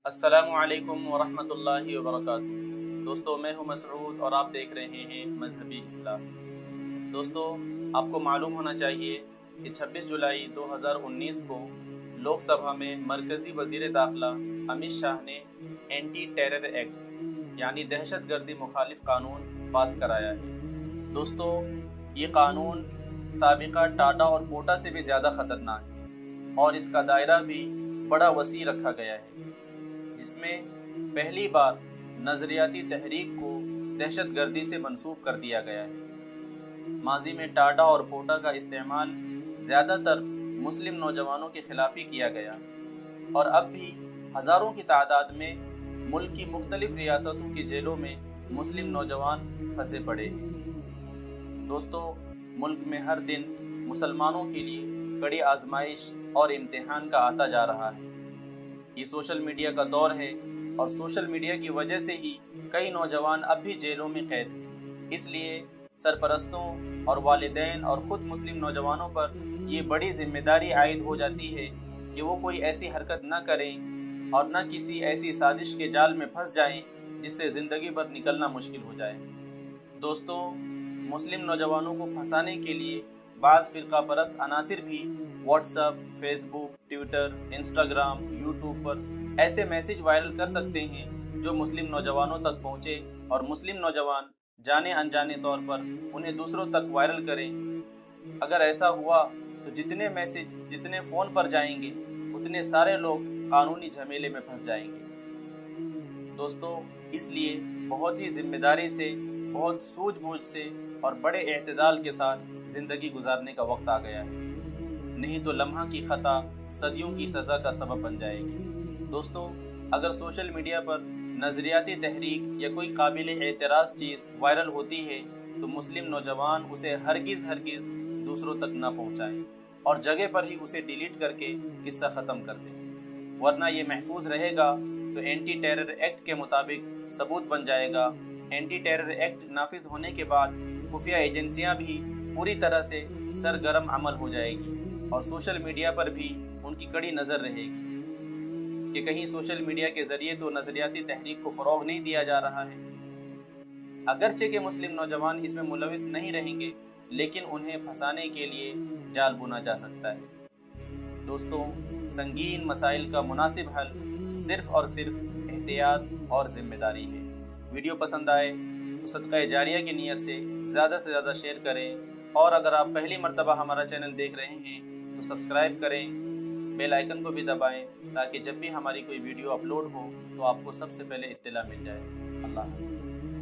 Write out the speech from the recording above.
अस्सलामुअलैकुम वरहमतुल्लाहि वबरकातुहू। दोस्तों, मैं हूं मसरूद और आप देख रहे हैं मजहबी इस्लाम। दोस्तों, आपको मालूम होना चाहिए कि 26 जुलाई 2019 को लोकसभा में मरकज़ी वज़ीर दाखिला अमित शाह ने एंटी टेरर एक्ट यानी दहशत गर्दी मुखालिफ कानून पास कराया है। दोस्तों, ये कानून साबिका टाटा और पोटा से भी ज़्यादा ख़तरनाक है और इसका दायरा भी बड़ा वसी रखा गया है, जिसमें पहली बार नज़रियाती तहरीक को दहशत गर्दी से मंसूब कर दिया गया है। माजी में टाटा और पोटा का इस्तेमाल ज़्यादातर मुस्लिम नौजवानों के खिलाफ ही किया गया और अब भी हज़ारों की तादाद में मुल्क की मुख्तलिफ रियासतों की जेलों में मुस्लिम नौजवान फंसे पड़े हैं। दोस्तों, मुल्क में हर दिन मुसलमानों के लिए कड़ी आजमाइश और इम्तिहान का आता जा रहा है। ये सोशल मीडिया का दौर है और सोशल मीडिया की वजह से ही कई नौजवान अब भी जेलों में कैद हैं। इसलिए सरपरस्तों और वालिदैन और ख़ुद मुस्लिम नौजवानों पर ये बड़ी जिम्मेदारी आयद हो जाती है कि वो कोई ऐसी हरकत न करें और न किसी ऐसी साजिश के जाल में फंस जाएं जिससे ज़िंदगी भर निकलना मुश्किल हो जाए। दोस्तों, मुस्लिम नौजवानों को फंसाने के लिए बाज़ फ़िरका परस्त अनासिर भी WhatsApp, Facebook, Twitter, Instagram, YouTube पर ऐसे मैसेज वायरल कर सकते हैं जो मुस्लिम नौजवानों तक पहुँचे और मुस्लिम नौजवान जाने अनजाने तौर पर उन्हें दूसरों तक वायरल करें। अगर ऐसा हुआ तो जितने मैसेज जितने फ़ोन पर जाएंगे उतने सारे लोग कानूनी झमेले में फंस जाएंगे। दोस्तों, इसलिए बहुत ही जिम्मेदारी से, बहुत सूझबूझ से और बड़े एहतदाल के साथ ज़िंदगी गुजारने का वक्त आ गया है, नहीं तो लम्हा की ख़ता सदियों की सज़ा का सबब बन जाएगी। दोस्तों, अगर सोशल मीडिया पर नज़रियाती तहरीक या कोई काबिल एतराज़ चीज़ वायरल होती है तो मुस्लिम नौजवान उसे हरगिज़ दूसरों तक न पहुँचाएँ और जगह पर ही उसे डिलीट करके किस्सा ख़त्म कर दें, वरना ये महफूज रहेगा तो एंटी टेरर एक्ट के मुताबिक सबूत बन जाएगा। एंटी टेरर एक्ट नाफिज होने के बाद खुफिया एजेंसियाँ भी पूरी तरह से सरगर्म अमल हो जाएगी और सोशल मीडिया पर भी उनकी कड़ी नज़र रहेगी कि कहीं सोशल मीडिया के ज़रिए तो नज़रियाती तहरीक को फ़रोग़ नहीं दिया जा रहा है। अगरचे के मुस्लिम नौजवान इसमें मुलविस नहीं रहेंगे, लेकिन उन्हें फंसाने के लिए जाल बुना जा सकता है। दोस्तों, संगीन मसाइल का मुनासिब हल सिर्फ़ और सिर्फ एहतियात और ज़िम्मेदारी है। वीडियो पसंद आए तो सदक़ा जारिया की नीयत से ज़्यादा शेयर करें और अगर आप पहली मर्तबा हमारा चैनल देख रहे हैं तो सब्सक्राइब करें, बेल आइकन को भी दबाएं ताकि जब भी हमारी कोई वीडियो अपलोड हो तो आपको सबसे पहले इत्तला मिल जाए। अल्लाह हाफ़िज़।